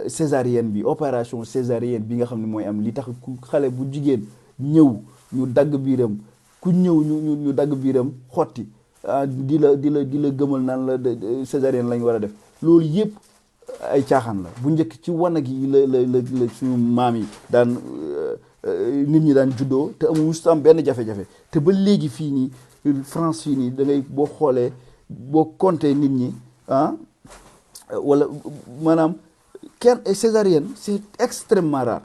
césarienne bi opération césarienne bi nga xam ne mooy am li tax ku xale bu jigéen ñëw ñu dagg biiram ku ñëw ñu dagg biiram xotti di la gëmal naan la césarienne lañ war a def loolu yëpp ay caaxaan la bu njëkk ci wanag yi la suñu maam yi daan nit ñi daan juddoo te amul am benn jafe-jafe te ba léegi fii nii France fii nii da ngay boo xoolee boo compter nit ñi wala maanaam kenn césarienne c'est extrêmement rare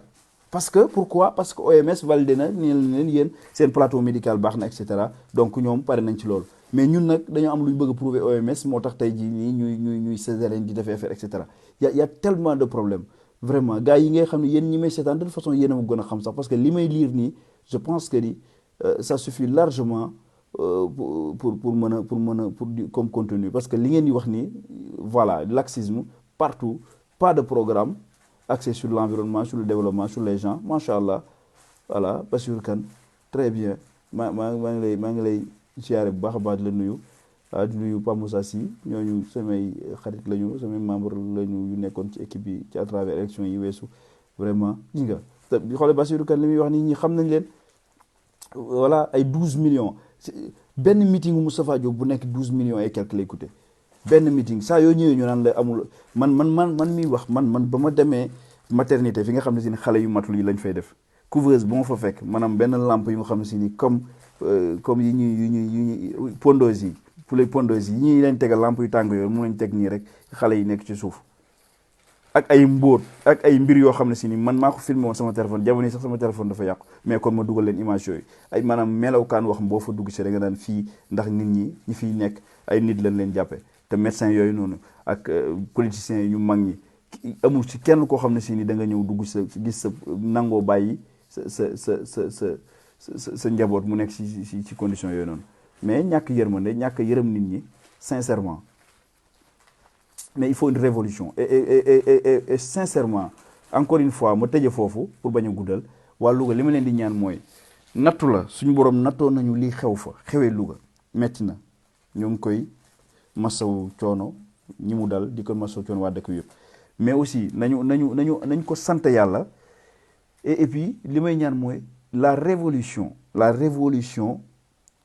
parce que pourquoi parce que OMS validé na ni leen yéen seen plateau médical baax na et cetera donc ñoom pare nañ ci loolu mais ñun nag dañoo am lu ñu bëgg a prouver OMS moo tax tey jii nii ñuy césarienne di defee affaire et cetera y a tellement de problèmes vraiment gars yi ngay xam ne yéen ñi may seetaan de toute façon yéen a ma gën a xam sax parce que li may lire nii je pense que ni ça suffit largement pour mën a comme contenu parce que li ngeen di wax nii voilà laxisme partout pas de programme axé sur l'environnement sur le développement sur les gens macha allah voilà Bassirou Kane très bien maa ngi lay ziare bu baax a baax di la nuyu di nuyu Pape Moussa Sy ñooñu samay xarit lañu samay membre lañu yu nekkoon ci équipe bi ci à travers élection yi weesu vraiment gis nga te bi xoolee Bassirou Kane li muy wax nit ñi xam nañ leen voilà ay 12 millions benn meeting Moustapha Diop bu nekk 12 millions et quelques lay coûté benn meeting saa yoo ñëwee ñu naan la amul man miy wax man ba ma demee maternité fi nga xam ne si ni xale yu matul yi lañ fay def couveuse bu ma fa fekk maanaam benn lampe yu nga xam ne si ni comme yi ñuy pondeuse yi pour les pondeuses yi ñuy leen tegal lampe yu tàng yooyu mun nañ teg nii rek xale yi nekk ci suuf ak ay mbóot ak ay mbir yoo xam ne si ni man maa ko filmé woon sama téléphone jamono yi sax sama téléphone dafa yàqu mais kon ma dugal leen image yooyu ay maanaam melawkaan wax boo fa dugg si da nga daan fii ndax nit ñi fiy nekk ay nit lañ leen jàppe te médecin yooyu noonu ak politiciens yi ñu mag ñi amul ci kenn koo xam ne si ni da nga ñëw dugg sa gis sa nangoo bàyyi sa njaboot mu nekk ci condition yooyu noonu mais ñàkk yërmande ñàkk yërëm nit ñi sincèrement mais il faut une révolution et sincèrement encore une fois ma tëje foofu pour bañ a guddal waa Louga li ma leen di ñaan mooy nattu la suñu borom nattoo nañu lii xewee Louga metti na ñoo ngi koy masawu coono ñi mu dal di ko masawu coono waa dëkk yëpp mais aussi nañ ko sant yàlla et puis li may ñaan mooy la révolution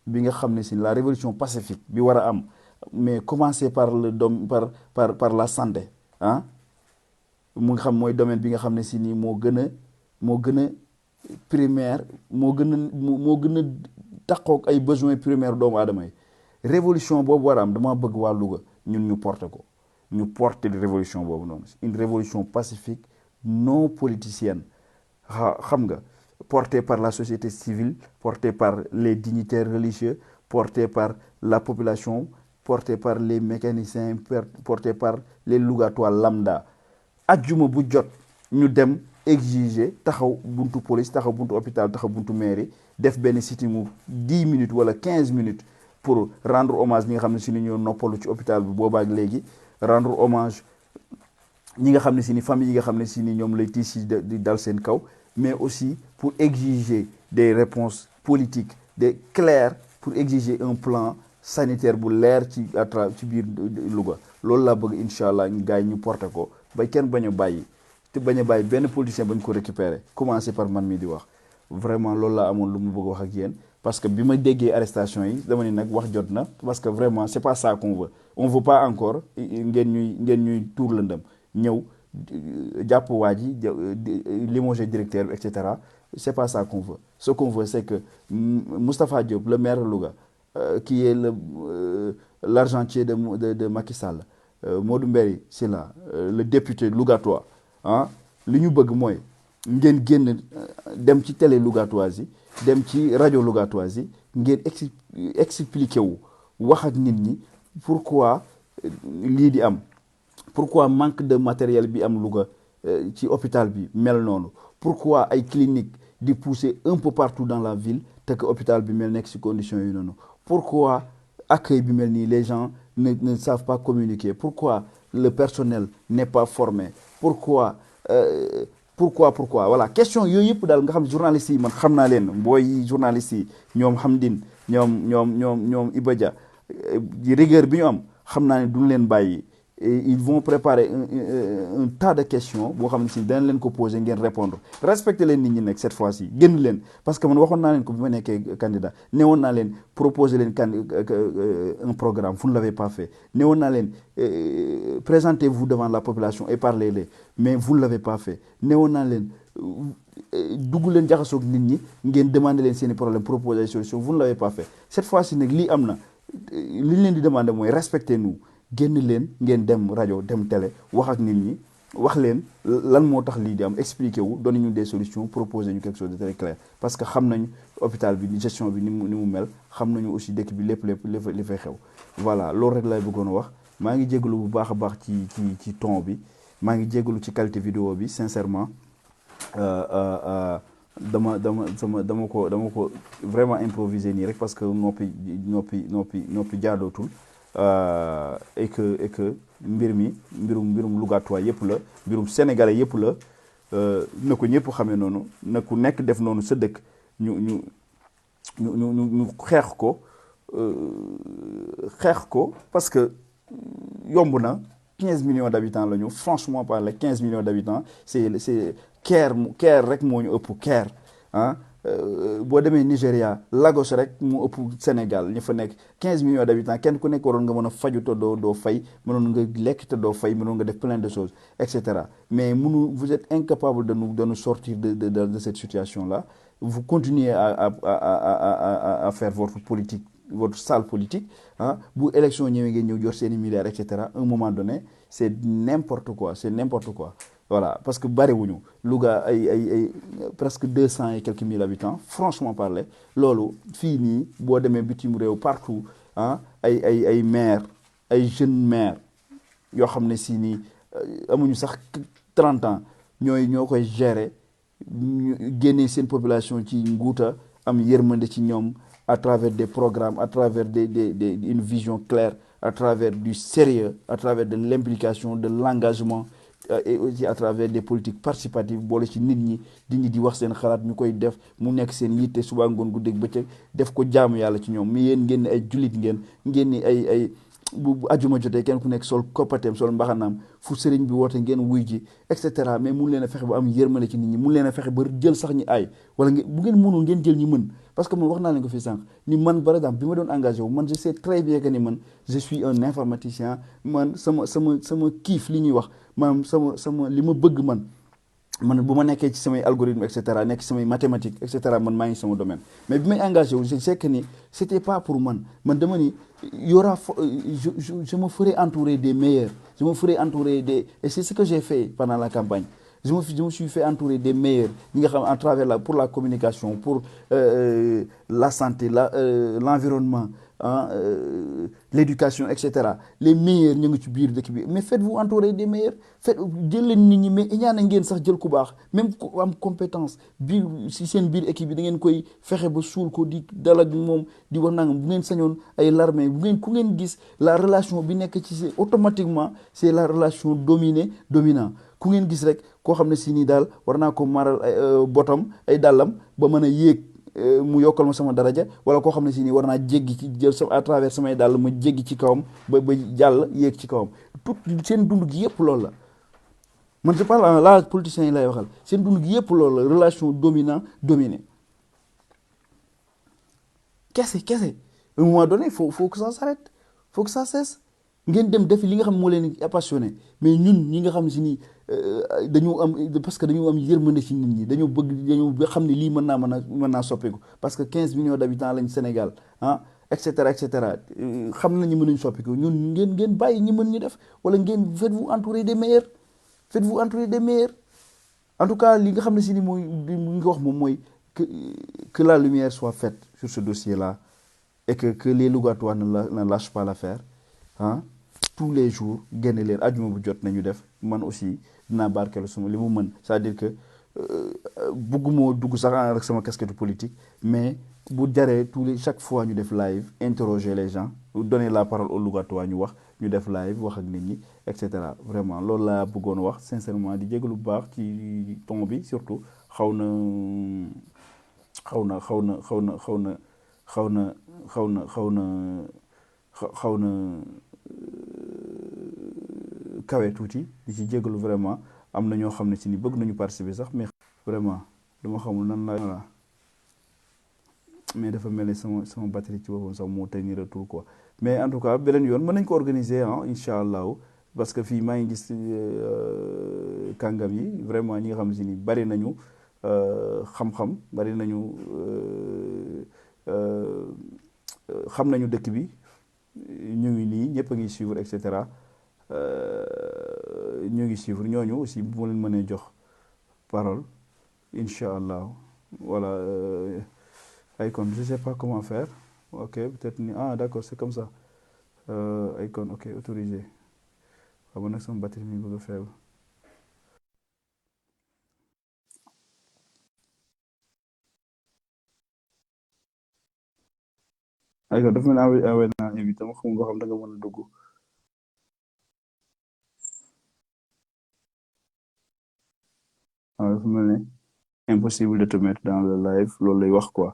bi nga xam ne si la révolution pacifique bi war a am mais commencer par par la santé ah mu nga xam mooy domaine bi nga xam ne si nii moo gën a primaire moo gën a taqoog ay besoins primaires doomu aadama yi révolution boobu war a am dama bëgg waa Louga ñun ñu porter révolution boobu noonu une révolution pacifique non politicienne xam nga portée par la société civile portée par les dignitaires religieux portée par la population portée par les mécaniciens portée par les Lougatois lambda ajjuma bu jot ñu dem exiger taxaw buntu police taxaw buntu hôpital taxaw buntu mairie def benn sitting mu 10 minutes wala 15 minutes pour rendre hommage ñi nga xam ne si ni ñoo noppalu ci hôpital bi boobaak léegi rendre hommage ñi nga xam ne si ni famille yi nga xam ne si ni ñoom lay tiis yi di dal seen kaw mais aussi pour exiger des réponses politiques claires pour exiger un plan sanitaire bu leer ci biir Louga loolu laa bëgg incha allah gars yi ñu porté ko ba kenn bañ a bàyyi benn politicien bañ ko récupérer commencer par man mii di wax vraiment loolu laa amoon lu mu bëgg wax ak yéen parce que bi ma déggee arrestation yi dama ni nag wax jot na parce que vraiment c'est pas ça qu'on veut on veut pas encore ngeen ñuy tuur lëndëm ñëw jàpp waa ji limogé directeur bi et cetera c'est pas ça qu'on veut ce qu'on veut c'est que Moustapha Diop le maire de Louga qui est l'argentier de Macky Sall Modou Mbéry Sylla le député lougatois ah li ñu bëgg mooy ngeen génn dem ci télé lougatoise yi dem ci rajo lougatoise yi ngeen expliqué wu wax ak nit ñi pourquoi lii di am pourquoi manque de matériel bi am Louga ci hôpital bi mel noonu pourquoi ay clinique di pousser un peu partout dans la ville te que hôpital bi mel nekk ci conditions yi noonu pourquoi accueil bi mel nii les gens ne savent pas communiquer pourquoi le personnel n'est pas formé pourquoi voilà question yooyu yëpp daal nga xam journalistes yi man xam naa leen booy journalistes yi ñoom Hamdine ñoom Iba Dia rigueur bi ñu am xam naa ne duñ leen bàyyi et ils vont préparer un tas de questions boo xam ne si danañ leen ko poser ngeen répondre respecter leen nit ñi nag cette fois-ci génn leen parce que man waxoon naa leen ko bi ma nekkee candidat newoon naa leen proposer leen un programme vous ne l'avez pas fait newoon naa leen présentez-vous devant la population et parlez-les mais vous ne l'avez pas fait newoon naa leen dugg leen jaxasoog nit ñi ngeen demander leen seeni problème proposer ay solutions vous ne l'avez pas fait cette fois-ci nag lii am na li ñu leen di demander mooy respectez-nous génn leen ngeen dem rajo dem télé wax ak nit ñi wax leen lan moo tax lii di am expliqué wu donner ñu des solutions proposer ñu quelque chose de très clair parce que xam nañu hôpital bi gestion bi ni mu mel xam nañu aussi dëkk bi lépp li fay xew voilà loolu rek laay bëggoon a wax maa ngi jégalu bu baax a baax ci ton bi maa ngi jégalu ci qualité vidéo bi sincèrement dama ko vraiment improviser nii rek parce que noppi jaadootul et que mbirum Lougatois yëpp la mbirum sénégalais yëpp la na ko ñëpp xamee noonu na ku nekk def noonu sa dëkk ñu xeex ko parce que yomb na 15 millions d'habitants la ñu franchement parler 15 millions d'habitants c'est Caire rek moo ñu ëpp Caire ah boo demee Nigéria Lagos rek mu ëpp Sénégal ñu fa nekk 15 millions d'habitants kenn ku nekk waroon nga mën a faju te doo fay mënoon nga lekk te doo fay mënoon nga def plein de choses et cetera mais vous êtes incapable de nous sortir de cette situation là vous continuez à faire votre politique votre sale politique ah bu élection ñëwee ngeen ñëw jot seen i milliards et cetera un moment donné c'est n'importe quoi c'est n'importe quoi voilà parce que bariwuñu Louga ay presque 200 et quelques mille habitants franchement parler loolu fii nii boo demee bitim réew partout ah ay maires ay jeunes maires yoo xam ne si nii amuñu sax 30 ans ñoo koy gérer ñu génnee seen population ci nguuta am yërmande ci ñoom à travers des programmes à travers une vision claire à travers du sérieux à travers de l'implication de l'engagement et aussi à travers des politiques participatives boole ci nit ñi di wax seen xalaat ñu koy def mu nekk seen yitte suba ngoon guddeeg bëccëg def ko jaamu yàlla ci ñoom mais yéen ngeen ni ay jullit ngeen ni ay bu ajuma jotee kenn ku nekk sol koppateem sol mbaxanaam fu sëriñ bi woote ngeen wuy ji et cetera mais mun leen a fexe ba am yërmande ci nit ñi mun leen a fexe ba jël sax ñi aay wala bu ngeen mënul ngeen jël ñi mën parce que man wax naa leen ko fii sànq ni man par exemple bi ma doon engagé wu man je sais très bien que ni man je suis un informaticien man sama kiif li ñuy wax maanaam sama li ma bëgg man bu ma nekkee ci samay algorithme et cetera nekk ci samay mathématiques et cetera man maa ngi sama domaine mais bi may engagé wu je sais que ni c'était pas pour man dama ni y aura je me ferai entourer des meilleurs je me ferai entourer des et c'est ce que j'ai fait pendant la campagne je me suis fait entourer des meilleurs ñi nga xam à travers pour la communication pour la santé l'environnement l'éducation et cetera les meilleurs ñu ngi ci biir dëkk bi mais faites-vous entourer des meilleurs jël leen nit ñi mais ñaana ngeen sax jël ku baax même ku am compétence biir si seen biir équipe bi da ngeen koy fexe ba suul ko di dal ak moom di wax nangam bu ngeen sañoon ay larme ku ngeen gis la relation bi nekk ci c'est automatiquement c'est la relation dominant ku ngeen gis rek koo xam ne si nii daal war naa ko maral botam ay dàllam ba mën a yéeg mu yokkal ma sama daraja wala koo xam ne si nii war naa jéggi ci jël à travers samay dàll ma jéggi ci kawam ba jàll yéeg ci kawam tout seen dund gi yëpp loolu la man je parle là politiciens yi lay waxal seen dund gi yëpp loolu la relation dominé kese à un moment donné faut que ça s'arrête faut que ça cesse ngeen dem defi li nga xam moo leen passionné mais ñun ñi nga xam si ni parce que dañu am yërmande ci nit ñi dañu xam ne lii mën naa soppeeku parce que 15 millions d'habitants lañ Sénégal ah et cetera xam nañu mënuñ soppeeku ñun ngeen bàyyi ñi mën ñu def wala ngeen faites-vous entourer des meilleurs en tout cas li nga xam ne si ni mooy li nga wax moom mooy que la lumière soit faite sur ce dossier-là et que les Lougatois ne lâchent pas l'affaire ah tous les jours génne leen ajuma bu jot nañu def man aussi dinaa barkeelu sama li mu mën c'est-à-dire que bëgguma dugg sax ak sama casquette politique mais bu jaree chaque fois ñu def live interroger les gens donner la parole aux Lougatois ñu wax ñu def live wax ak nit ñi et cetera vraiment loolu laa bëggoon wax sincèrement di jégalu bu baax ci ton bi surtout xaw na kawe tuuti di ci jégalu vraiment am na ñoo xam ne si ni bëgg nañu participer sax mais vraiment dama xamul nan la voilà mais dafa mel ni sama batterie ci boppam sax moo tenir retour quoi mais en tout cas beneen yoon mën nañ ko organiser ah incha allahu parce que fii maa ngi gis kàngam yi vraiment ñi nga xam ne si ni bari nañu xam-xam bari nañu xam nañu dëkk bi ñu ngi nii ñëpp a ngi suivre et cetera ñu ngi suivre ñooñu aussi bu ma leen mënee jox parole incha allah voilà Icon je sais pas comment faire ok peut-être ni d'accord c'est comme ça Icon ok autorisé waaw man nag sama batterie mi bëgg a faible Icon dafa mel ni envoyé naa invité ma xam nga xam da nga mën a dugg waaw dafa mel ni impossible de te mettre dans le live loolu lay wax quoi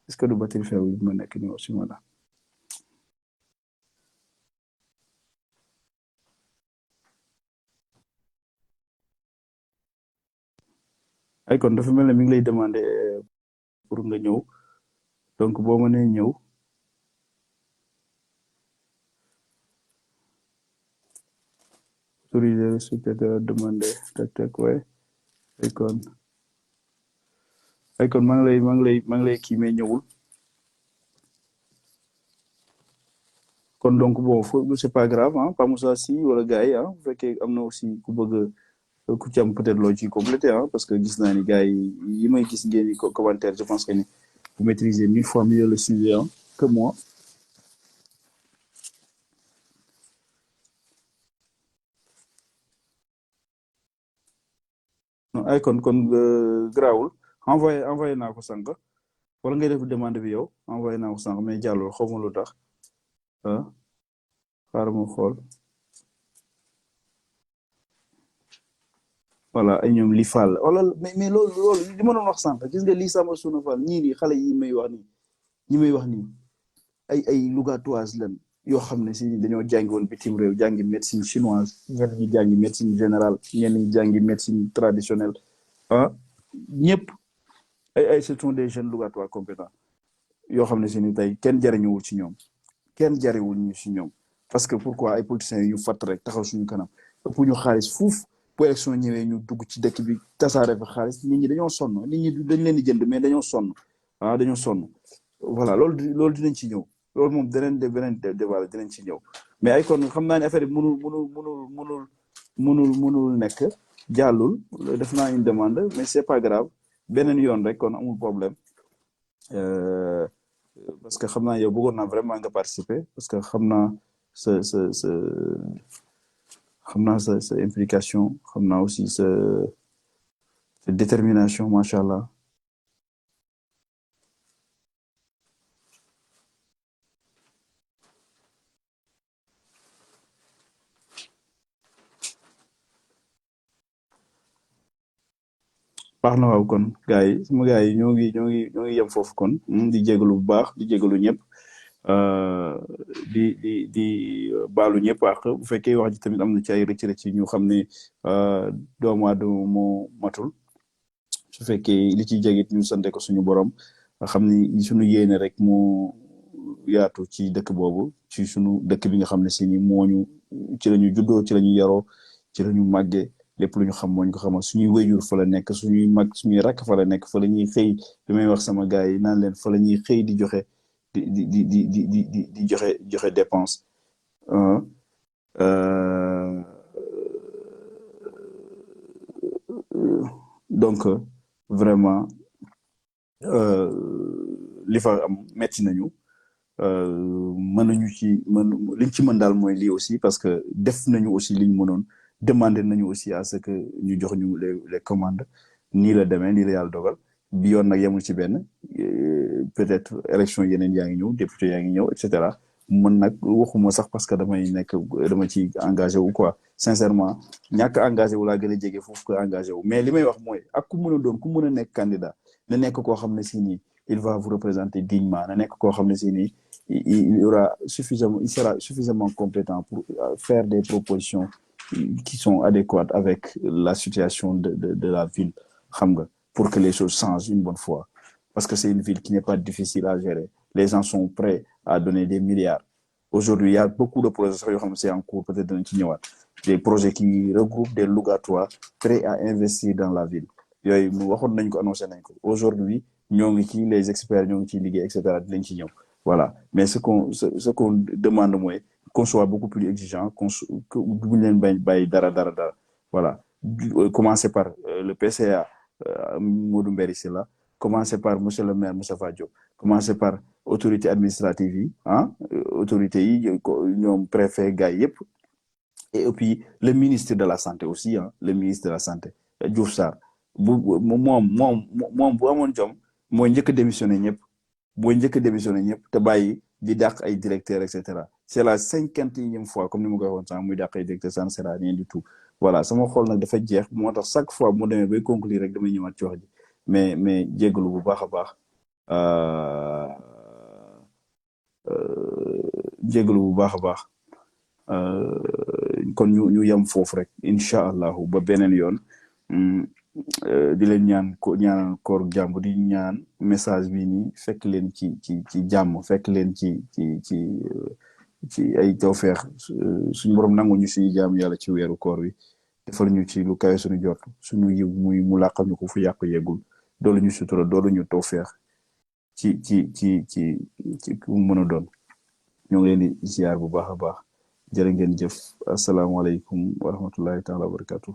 est-ce que du batterie faible bi ma nekk nii aussi voilà ay kon dafa mel ne mi ngi lay demander pour nga ñëw donc boo mënee ñëw autoriser le secrétaire demander tac tac ouais ay kon maa ngi lay kii mais ñëwul kon donc bon c'est pas grave ah Pa Moussa si wala gars yi ah bu fekkee am na aussi ku bëgg ku ci am peut-être loo ci complété ah parce que gis naa ni gars yi may gis ngeen ni commentaire je pense que ni vous maîtrisez 1000 fois mieux le sujet hein, que moi. non ay kon grawul envoyé naa ko sànq wala ngay def demande bi yow envoyé naa ko sànq mais jàllul xaw ma lu tax ah xaaral ma xool voilà ay ñoom li fall wala mais loolu li ma doon wax sànq gis nga lii Samba Suuna Fall ñii nii xale yi may wax nii ñi may wax nii ay lugatoise lan yoo xam ne si dañoo jàngi woon bitim réew jàngi médecine chinoise ñenn ñi jàngi médecine générale ñenn ñi jàngi médecine traditionnelle ah ñëpp ay ce sont des jeunes lugatoires compétents yoo xam ne si ni tey kenn jariñuwul ci ñoom kenn jariwul ñu ci ñoom parce que pourquoi ay politiciens yu fatt rek taxaw suñu kanam ëpp ñu xaalis fuuf bu élection ñëwee ñu dugg ci dëkk bi tasaare fa xaalis nit ñi dañoo sonn nit ñi dañ leen di jënd mais dañoo sonn dañoo sonn voilà loolu dinañ ci ñëw loolu moom beneen débat dinañ ci ñëw mais ay kon xam naa ne affaire bi mënul nekk jàllul def naa une demande mais c'est pas grave beneen yoon rek kon amul problème parce que xam naa yow bëggoon naa vraiment nga participer parce que xam naa sa implication xam naa aussi sa détermination macha allah. baax na waaw kon gars yi sama gars yi ñoo ngi yem foofu kon di jégalu bu baax di jégalu ñëpp di baalu ñëpp ak bu fekkee wax ji tamit am na ci ay rëcc ñu xam ne doomu aadama moo matul su fekkee li ci jegit ñu sante ko suñu borom nga xam ni suñu yéene rek moo yaatu ci dëkk boobu ci suñu dëkk bi nga xam ne si ni mooñu ci lañu juddoo ci lañu yaroo ci lañu màggee lépp lu ñu xam mooñ ko xamal suñuy wéyjur fa la nekk suñuy mag suñuy rakk fa la nekk fa la ñuy xëy li may wax sama gars yi naan leen fa la ñuy xëy di joxe di joxe dépense donc vraiment li fa am metti nañu mënuñu ci liñ ci mën daal mooy lii aussi parce que def nañu aussi liñ mënoon demander nañu aussi à ce que ñu jox ñu les commandes nii la demee nii la yàlla dogal bi yoon nag yemul ci benn peut-être élection yeneen yaa ngi ñëw député yaa ngi ñëw et cetera man nag waxuma sax parce que dama ci engagé wu quoi sincèrement ñàkk engagé wu laa gën a jege foofu que engagé wu mais li may wax mooy ak ku mën a doon ku mën a nekk candidat na nekk koo xam ne si nii il va vous représenter dignement na nekk koo xam ne si nii il sera suffisamment compétent pour faire des propositions qui sont adéquates avec la situation de la ville xam nga pour que les choses changent une bonne fois parce que c'est une ville qui n'est pas difficile à gérer les gens sont prêts à donner des milliards aujourd'hui il y a beaucoup de projets sax yoo xam ne c'est en cours peut-être dinañ ci ñëwaat des projets qui regroupent des locatoires prêts à investir dans la ville yooyu mu waxoon nañ ko annoncé nañ ko aujourd'hui ñoo ngi ci les experts ñoo ngi ciy liggéey et cetera dinañ ci ñëw voilà mais ce qu'on demande mooy qu'on soit beaucoup plus exigeant que buñ leen bàyyi dara voilà commencer par le PCA Modou Mbéry Sylla commencer par monsieur le maire Moustapha Diop commencer par autorité administrative yi autorités yi ñoom préfet gars yëpp et puis le ministre de la santé aussi le ministre de la santé Diouf Sarr moom bu amoon jom mooy njëkk a démissionné ñëpp te bàyyi di dàq ay directeurs et cetera c'est la 51e fois comme ni ma ko waxoon sànq muy dàq ay directeurs ça ne sert à rien du tout voilà sama xol nag dafa jeex moo tax chaque fois mu demee bay conclure rek damay ñëwaat ci wax ji mais jégalu bu baax a baax jégalu bu baax a baax kon ñu yem foofu rek incha allahu ba beneen yoon di leen ñaanal koor jàmm di ñaan message bi nii fekk leen ci jàmm fekk leen ci ay tawfeex suñu borom nangu ñu suñu jaamu yàlla ci weeru koor wi defal ñu ci lu kawe suñu jot suñu yiw mu làqal ñu ko fu yàqu yeggul doolu ñu sutura doolu ñu tawfeex ci ku mu mën a doon ñoo ngi leen di ziar bu baax a baax jërë ngeen jëf asalaamaaleykum wa rahmatullahi taala wa barakatuh